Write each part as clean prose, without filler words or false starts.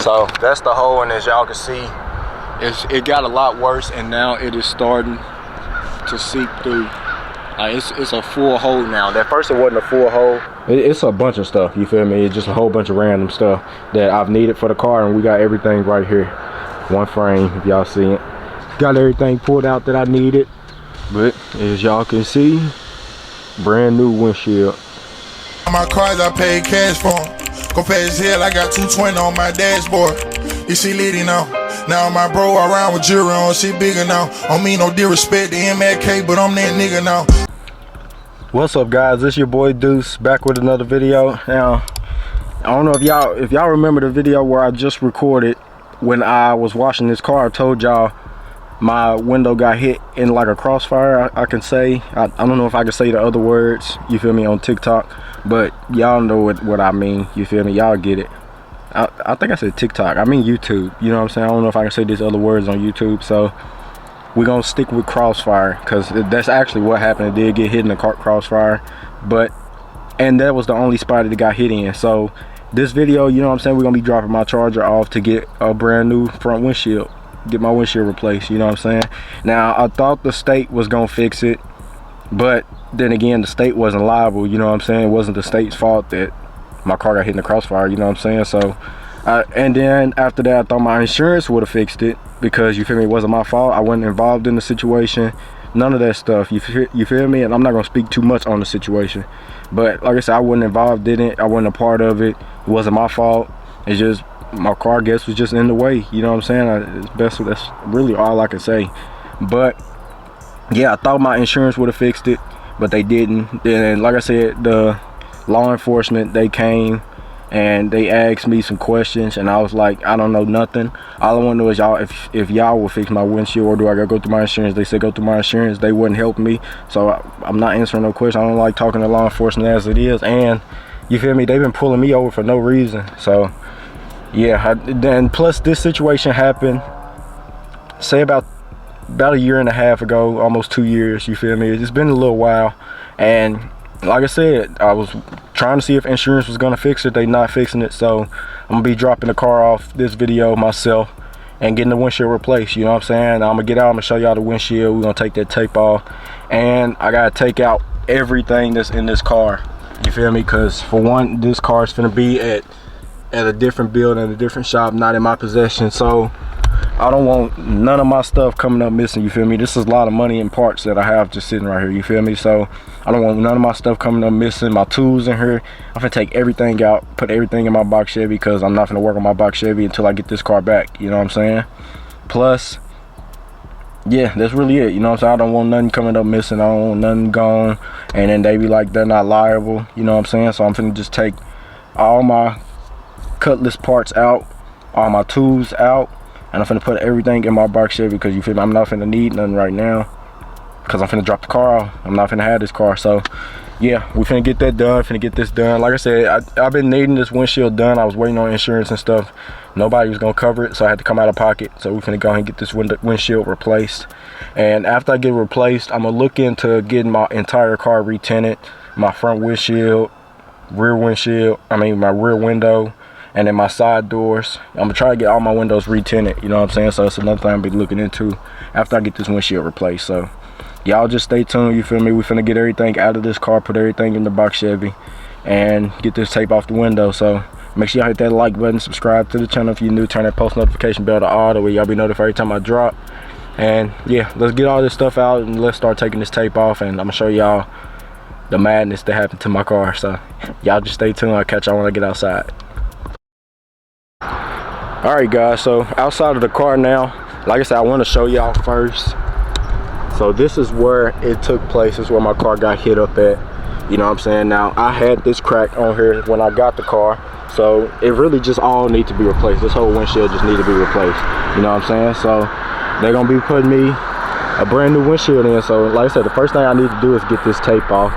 So that's the hole, and as y'all can see, it got a lot worse, and now it is starting to seep through. It's a full hole now. That first it wasn't a full hole. It's a bunch of stuff, you feel me? It's just a whole bunch of random stuff that I've needed for the car, and we got everything right here. One frame, if y'all see it. Got everything pulled out that I needed. But as y'all can see, brand new windshield. My cars I paid cash for them. Go past hill, I got 220 on my dashboard. You see Liddy now. Now my bro around with jewelry on, shit bigger now. I don't mean no disrespect to MLK, but I'm that nigga now. What's up, guys? It's your boy Deuce back with another video. Now, I don't know if y'all remember the video where I just recorded when I was washing this car. I told y'all my window got hit in like a crossfire, I can say. I don't know if I can say the other words, you feel me, on TikTok, but y'all know what I mean, you feel me, y'all get it. I think I said TikTok, I mean YouTube, you know what I'm saying? I don't know if I can say these other words on YouTube, so we're gonna stick with crossfire, because that's actually what happened. It did get hit in the crossfire, and that was the only spot that it got hit in. So this video, you know what I'm saying, we're gonna be dropping my charger off to get a brand new front windshield, get my windshield replaced, you know what I'm saying? Now, I thought the state was gonna fix it, but then again, the state wasn't liable, you know what I'm saying? It wasn't the state's fault that my car got hit in the crossfire, you know what I'm saying? So and then after that, I thought my insurance would have fixed it, because you feel me, it wasn't my fault. I wasn't involved in the situation, none of that stuff, you feel me? And I'm not gonna speak too much on the situation, but like I said, I wasn't involved in it, I wasn't a part of it, it wasn't my fault. It's just my car, I guess, was just in the way, you know what I'm saying? That's really all I can say. But yeah, I thought my insurance would have fixed it, but they didn't. Then, like I said, the law enforcement, they came and they asked me some questions, and I was like, I don't know nothing. All I want to know is y'all, if y'all will fix my windshield, or do I gotta go through my insurance? They said go through my insurance. They wouldn't help me, so I'm not answering no question. I don't like talking to law enforcement as it is, and you feel me, they've been pulling me over for no reason. So yeah, then plus this situation happened, say about a year and a half ago, almost 2 years, you feel me? It's been a little while, and like I said, I was trying to see if insurance was gonna fix it. They not fixing it, so I'm gonna be dropping the car off this video myself and getting the windshield replaced, you know what I'm saying? I'm gonna get out, I'm gonna show y'all the windshield. We're gonna take that tape off, and I gotta take out everything that's in this car, you feel me? Because for one, this car is gonna be at a different building, a different shop, not in my possession, so I don't want none of my stuff coming up missing, you feel me? This is a lot of money in parts that I have just sitting right here, you feel me? So I don't want none of my stuff coming up missing, my tools in here. I'm gonna take everything out, put everything in my box Chevy, because I'm not gonna work on my box Chevy until I get this car back, you know what I'm saying? Plus, yeah, that's really it, you know what I'm saying? I don't want nothing coming up missing, I don't want nothing gone, and then they be like, they're not liable, you know what I'm saying? So I'm finna just take all my cutlass parts out, all my tools out, and I'm finna put everything in my box Chevy, because you feel me, I'm not finna need nothing right now, because I'm finna drop the car off. I'm not finna have this car. So yeah, we finna get that done, finna get this done. Like I said, I've been needing this windshield done. I was waiting on insurance and stuff. Nobody was gonna cover it, so I had to come out of pocket. So we finna go ahead and get this windshield replaced, and after I get it replaced, I'm gonna look into getting my entire car retinted, my front windshield, rear windshield, I mean my rear window, and then my side doors. I'm gonna try to get all my windows retinted, you know what I'm saying? So it's another thing I'll be looking into after I get this windshield replaced. So y'all just stay tuned, you feel me? We finna get everything out of this car, put everything in the box Chevy, and get this tape off the window. So make sure y'all hit that like button, subscribe to the channel if you're new, turn that post notification bell to all, the way y'all be notified every time I drop. And yeah, let's get all this stuff out and let's start taking this tape off, and I'm gonna show y'all the madness that happened to my car. So y'all just stay tuned, I'll catch y'all when I get outside. Alright guys, so outside of the car now, like I said, I want to show y'all first. So this is where it took place. This is where my car got hit up at, you know what I'm saying? Now I had this crack on here when I got the car, so it really just all need to be replaced. This whole windshield just need to be replaced, you know what I'm saying? So they're gonna be putting me a brand new windshield in. So like I said, the first thing I need to do is get this tape off,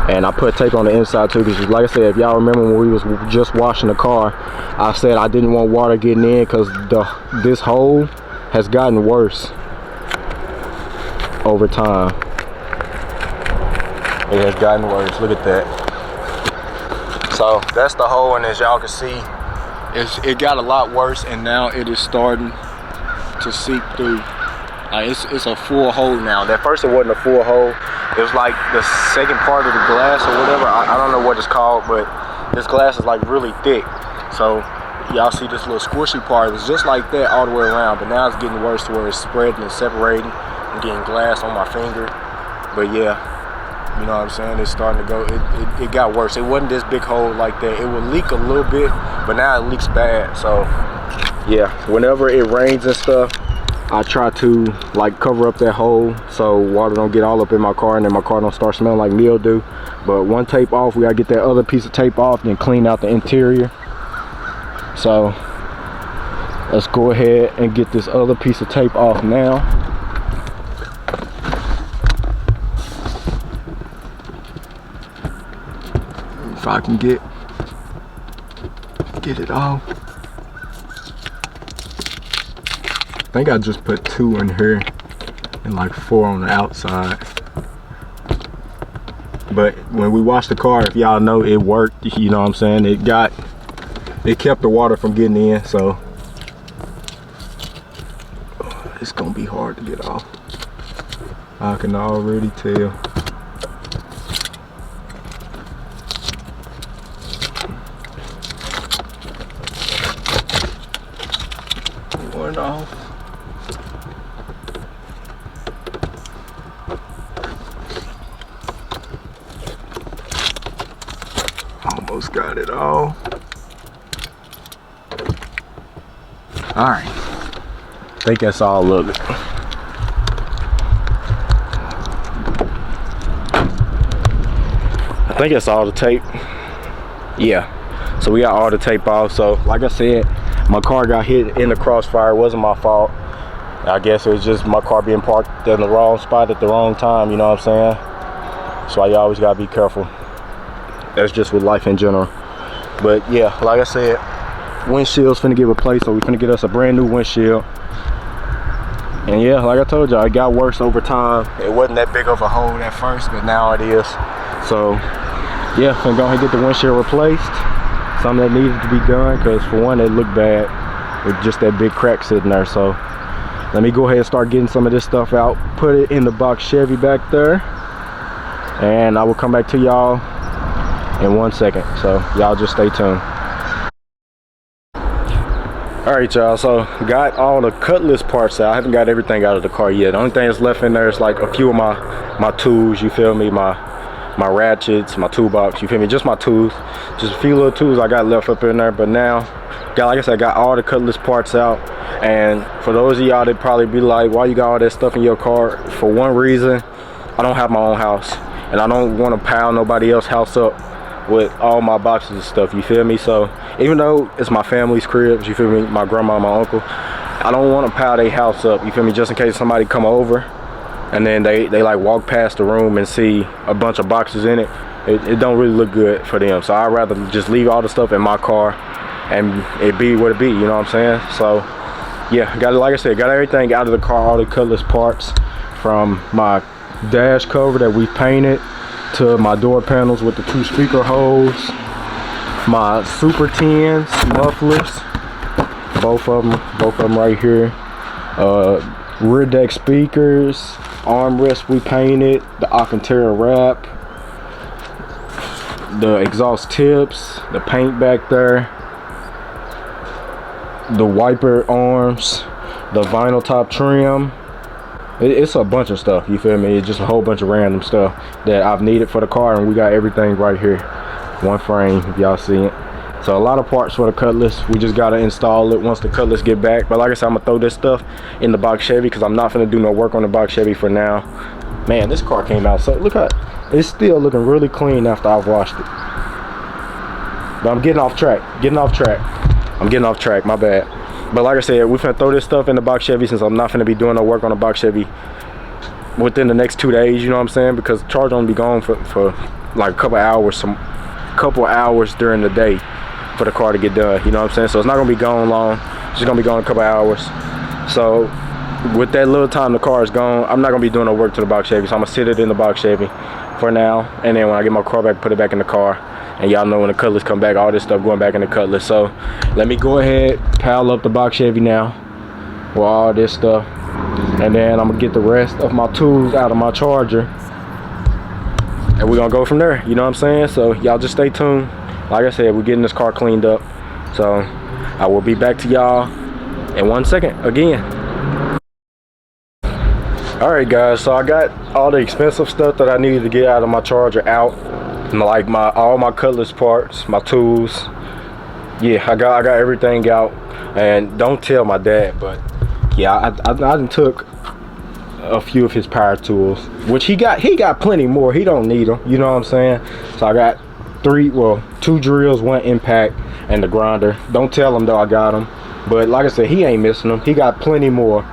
and I put tape on the inside too, because like I said, if y'all remember when we was just washing the car, I said I didn't want water getting in, because this hole has gotten worse over time. It has gotten worse, look at that. So that's the hole, and as y'all can see, it got a lot worse, and now it is starting to seep through. It's a full hole now. At first it wasn't a full hole. It was like the second part of the glass or whatever. I don't know what it's called, but this glass is like really thick. So y'all see this little squishy part. It was just like that all the way around, but now it's getting worse to where it's spreading and separating. I'm getting glass on my finger. But yeah, you know what I'm saying? It's starting to go, it got worse. It wasn't this big hole like that. It would leak a little bit, but now it leaks bad. So yeah, whenever it rains and stuff, I try to like cover up that hole so water don't get all up in my car and then my car don't start smelling like mildew. But one tape off, we gotta get that other piece of tape off, then clean out the interior. So let's go ahead and get this other piece of tape off now. If I can get it off. I think I just put 2 in here and like 4 on the outside. But when we washed the car, if y'all know, it worked. You know what I'm saying? It kept the water from getting in, so it's gonna be hard to get off. I can already tell. One off. Almost got it all. All right, I think that's all of it. I think that's all the tape. Yeah, so we got all the tape off. So like I said, my car got hit in the Crossfire. It wasn't my fault. I guess it was just my car being parked in the wrong spot at the wrong time, you know what I'm saying? So you always gotta be careful. That's just with life in general. But yeah, like I said, windshield's finna get replaced, so we finna get us a brand new windshield. And yeah, like I told y'all, it got worse over time. It wasn't that big of a hole at first, but now it is. So yeah, finna go ahead and get the windshield replaced. Something that needed to be done, because for one, it looked bad with just that big crack sitting there. So let me go ahead and start getting some of this stuff out, put it in the box Chevy back there, and I will come back to y'all in 1 second. So y'all just stay tuned. All right, y'all, so got all the Cutlass parts out. I haven't got everything out of the car yet. The only thing that's left in there is like a few of my tools, you feel me, my ratchets, my toolbox, you feel me, just my tools, just a few little tools I got left up in there. But now, like I said, I got all the Cutlass parts out. And for those of y'all that probably be like, why you got all that stuff in your car? For one reason, I don't have my own house, and I don't want to pile nobody else's house up with all my boxes and stuff, you feel me? So even though it's my family's cribs, you feel me, my grandma, my uncle, I don't want to pile their house up, you feel me, just in case somebody come over and then they like walk past the room and see a bunch of boxes in it. It don't really look good for them. So I'd rather just leave all the stuff in my car and it be what it be, you know what I'm saying? So yeah, like I said, got everything out of the car, all the Cutlass parts, from my dash cover that we painted to my door panels with the 2 speaker holes, my Super 10s mufflers, both of them right here, rear deck speakers, armrest we painted, the Alcantara wrap, the exhaust tips, the paint back there, the wiper arms, the vinyl top trim. It's a bunch of stuff, you feel me? It's just a whole bunch of random stuff that I've needed for the car, and we got everything right here, one frame, if y'all see it. So a lot of parts for the Cutlass. We just gotta install it once the Cutlass get back. But like I said, I'm gonna throw this stuff in the box Chevy, because I'm not gonna do no work on the box Chevy for now. Man, this car came out, so look how it's still looking really clean after I've washed it. But I'm getting off track, I'm getting off track, my bad. But like I said, we're finna throw this stuff in the box Chevy, since I'm not finna be doing no work on the box Chevy within the next 2 days, you know what I'm saying? Because charge on be gone for like a couple hours during the day for the car to get done, you know what I'm saying? So it's not gonna be gone long, it's just gonna be gone a couple hours. So with that little time the car is gone, I'm not gonna be doing no work to the box Chevy, so I'm gonna sit it in the box Chevy for now, and then when I get my car back, put it back in the car. And y'all know when the Cutlass come back, all this stuff going back in the Cutlass. So let me go ahead, pile up the box Chevy now with all this stuff. And then I'm gonna get the rest of my tools out of my Charger. And we're gonna go from there, you know what I'm saying? So y'all just stay tuned. Like I said, we're getting this car cleaned up. So I will be back to y'all in 1 second again. All right guys, so I got all the expensive stuff that I needed to get out of my Charger out. Like all my Cutlass parts, my tools. Yeah, I got everything out. And don't tell my dad, but yeah, I done took a few of his power tools, which he got plenty more. He don't need them, you know what I'm saying? So I got two drills, 1 impact, and the grinder. Don't tell him though I got them, but like I said, he ain't missing them. He got plenty more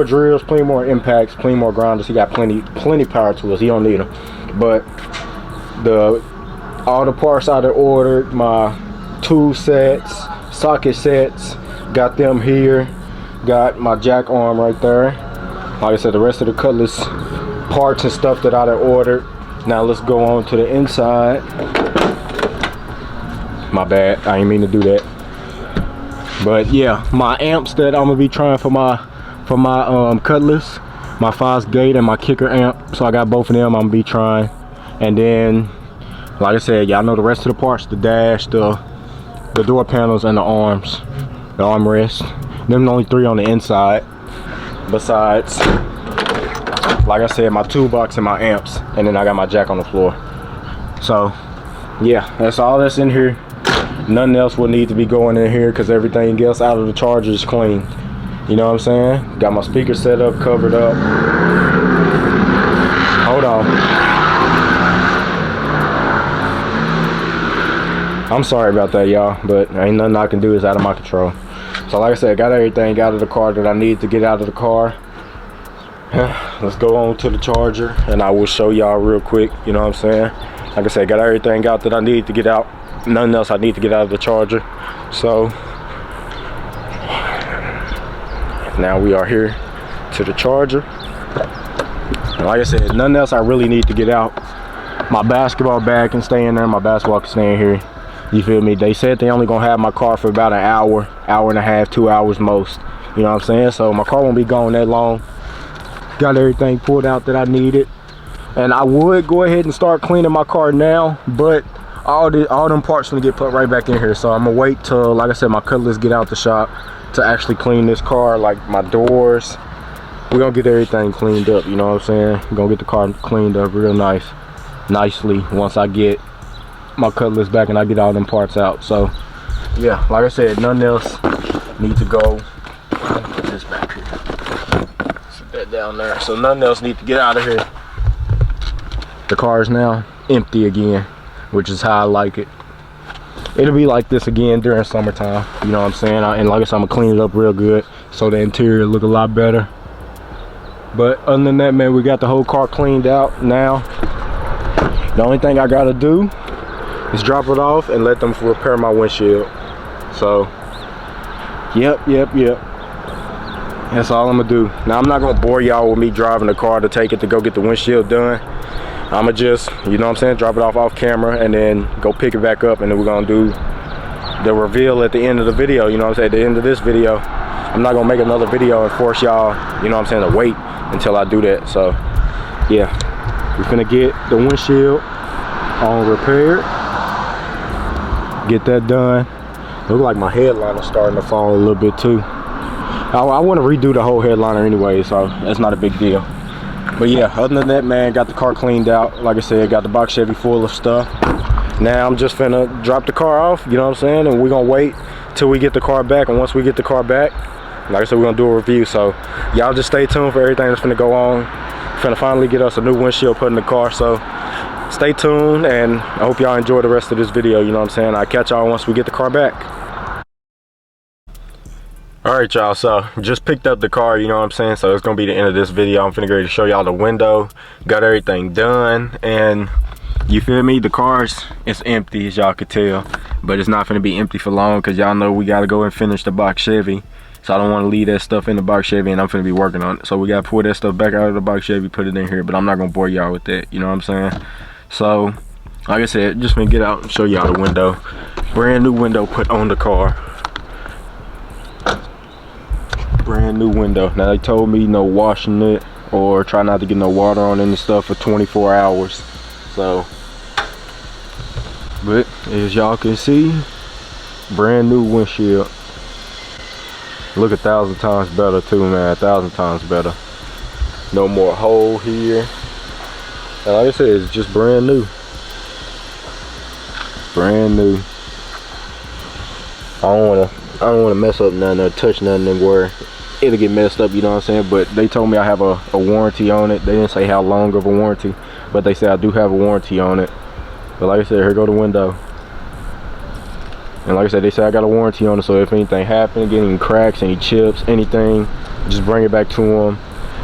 drills, plenty more impacts, plenty more grinders. He got plenty power tools. He don't need them. But all the parts I ordered, my tool sets, socket sets, got them here. Got my jack arm right there. Like I said, the rest of the Cutlass parts and stuff that I ordered. Now let's go on to the inside. My bad, I didn't mean to do that. But yeah, my amps that I'm gonna be trying for my Cutlass, my Fosgate and my kicker amp. So I got both of them I'm gonna be trying. And then, like I said, y'all know the rest of the parts: the dash, the door panels, and the arms, the armrest. Them only 3 on the inside. Besides, like I said, my toolbox and my amps, and then I got my jack on the floor. So yeah, that's all that's in here. Nothing else will need to be going in here because everything else out of the Charger is clean. You know what I'm saying? Got my speaker set up, covered up. Hold on. I'm sorry about that, y'all, but ain't nothing I can do. Is out of my control. So like I said, got everything out of the car that I need to get out of the car. Let's go on to the Charger and I will show y'all real quick, you know what I'm saying? Like I said, got everything out that I need to get out. Nothing else I need to get out of the Charger. So now we are here to the Charger. And like I said, nothing else I really need to get out. My basketball bag can stay in there, my basketball can stay in here. You feel me? They said they only gonna have my car for about an hour and a half, 2 hours most. You know what I'm saying? So my car won't be gone that long. Got everything pulled out that I needed. And I would go ahead and start cleaning my car now, but all them parts gonna get put right back in here. So I'm gonna wait till, like I said, my Cutlass get out the shop to actually clean this car, like my doors. We're gonna get everything cleaned up, you know what I'm saying? We're gonna get the car cleaned up real nicely once I get my Cutlass back and I get all them parts out. So yeah, like I said, nothing else need to go. Let me put this back here. Sit that down there. So nothing else need to get out of here. The car is now empty again, which is how I like it. It'll be like this again during summertime, you know what I'm saying? And like I said, I'm gonna clean it up real good so the interior look a lot better. But other than that, man, we got the whole car cleaned out now. The only thing I gotta do is drop it off and let them repair my windshield. So yep, that's all I'm gonna do. Now I'm not gonna bore y'all with me driving the car to take it to go get the windshield done. I'ma just, you know what I'm saying, drop it off camera and then go pick it back up, and then we're gonna do the reveal at the end of the video. You know what I'm saying? At the end of this video, I'm not gonna make another video and force y'all, you know what I'm saying, to wait until I do that. So yeah, we're gonna get the windshield on repaired, get that done. Look like my headliner's starting to fall a little bit too. I want to redo the whole headliner anyway, so that's not a big deal. But yeah, other than that, man, got the car cleaned out. Like I said, got the box Chevy full of stuff. Now I'm just finna drop the car off, you know what I'm saying, and we're gonna wait till we get the car back. And once we get the car back, like I said, we're gonna do a review. So y'all just stay tuned for everything that's finna go on. Finna finally get us a new windshield put in the car. So stay tuned, and I hope y'all enjoy the rest of this video, you know what I'm saying. I'll catch y'all once we get the car back. Alright y'all, so just picked up the car, you know what I'm saying, so it's gonna be the end of this video. I'm finna go to show y'all the window, got everything done, and you feel me, the car's it's empty, as y'all could tell, but it's not finna be empty for long because y'all know we gotta go and finish the box Chevy. So I don't want to leave that stuff in the box Chevy, and I'm finna be working on it. So we gotta pull that stuff back out of the box Chevy, put it in here, but I'm not gonna bore y'all with that, you know what I'm saying. So Like I said, just gonna get out and show y'all the window. Brand new window put on the car. Brand new window. Now they told me no washing it or try not to get no water on it and stuff for 24 hours. So, but as y'all can see, brand new windshield. Look 1,000 times better too, man. 1,000 times better. No more hole here. And like I said, it's just brand new. Brand new. I don't wanna mess up nothing or touch nothing where it'll get messed up, you know what I'm saying? But they told me I have a warranty on it. They didn't say how long of a warranty, but they said I do have a warranty on it. But like I said, here go the window. And like I said, they said I got a warranty on it, so if anything happened, get any cracks, any chips, anything, just bring it back to them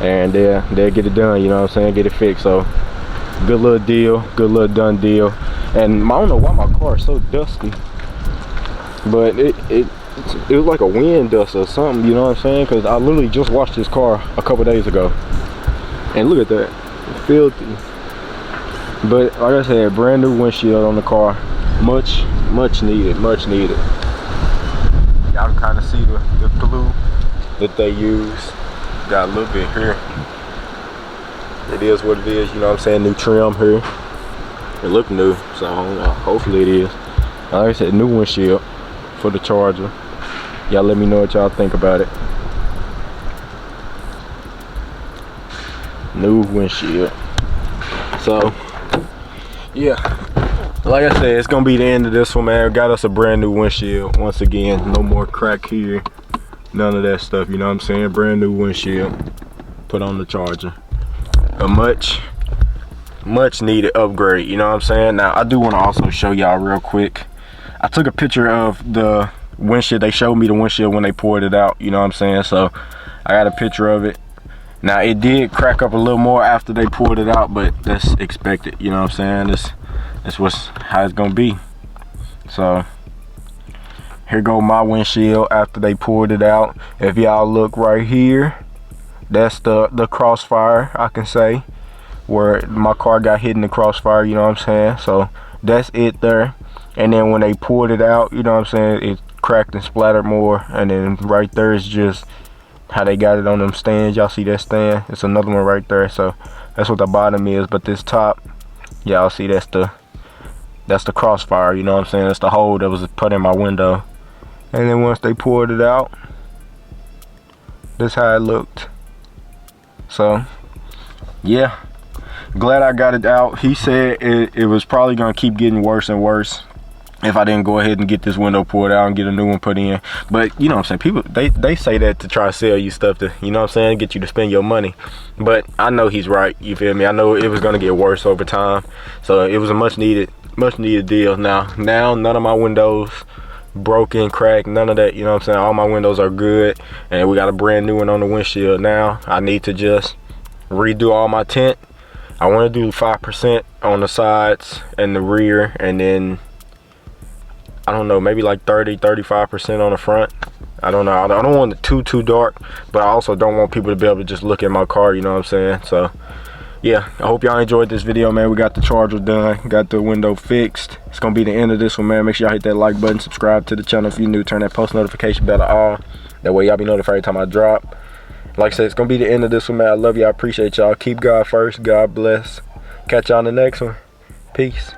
and they'll get it done, you know what I'm saying? Get it fixed. So good little deal, good little done deal. And I don't know why my car is so dusty, but it was like a wind dust or something, you know what I'm saying? Because I literally just washed this car a couple days ago, and look at that, it's filthy. But like I said, brand new windshield on the car, much needed, much needed. Y'all can kind of see the glue that they use. Got a little bit here. It is what it is, you know what I'm saying? New trim here. It look new, so hopefully it is. Like I said, new windshield for the Charger. Y'all let me know what y'all think about it. New windshield. So yeah, like I said, it's gonna be the end of this one, man. Got us a brand new windshield once again. No more crack here, none of that stuff, you know what I'm saying? Brand new windshield put on the Charger. A much needed upgrade, you know what I'm saying? Now I do want to also show y'all real quick. I took a picture of the windshield. They showed me the windshield when they poured it out, you know what I'm saying? So I got a picture of it. Now it did crack up a little more after they poured it out, but that's expected, you know what I'm saying? That's how it's gonna be. So here go my windshield after they poured it out. If y'all look right here, that's the Crossfire, I can say, where my car got hit in the Crossfire, you know what I'm saying? So that's it there. And then when they poured it out, you know what I'm saying, it cracked and splattered more. And then right there is just how they got it on them stands. Y'all see that stand? It's another one right there. So that's what the bottom is. But this top, y'all see that's the Crossfire, you know what I'm saying? That's the hole that was put in my window. And then once they poured it out, that's how it looked. So yeah, glad I got it out. He said it was probably gonna keep getting worse and worse if I didn't go ahead and get this window poured out and get a new one put in. But you know what I'm saying, people they say that to try to sell you stuff to, you know what I'm saying, get you to spend your money. But I know he's right, you feel me? I know it was gonna get worse over time. So it was a much needed deal. Now none of my windows broken, cracked, none of that, you know what I'm saying? All my windows are good, and we got a brand new one on the windshield. Now I need to just redo all my tint. I want to do 5% on the sides and the rear, and then I don't know, maybe like 30-35% on the front. I don't know. I don't want it too dark, but I also don't want people to be able to just look at my car, you know what I'm saying? So yeah, I hope y'all enjoyed this video, man. We got the Charger done, got the window fixed. It's gonna be the end of this one, man. Make sure y'all hit that like button, subscribe to the channel if you're new, turn that post notification bell on. That way y'all be notified every time I drop. Like I said, it's gonna be the end of this one, man. I love y'all, appreciate y'all. Keep God first, God bless. Catch y'all on the next one. Peace.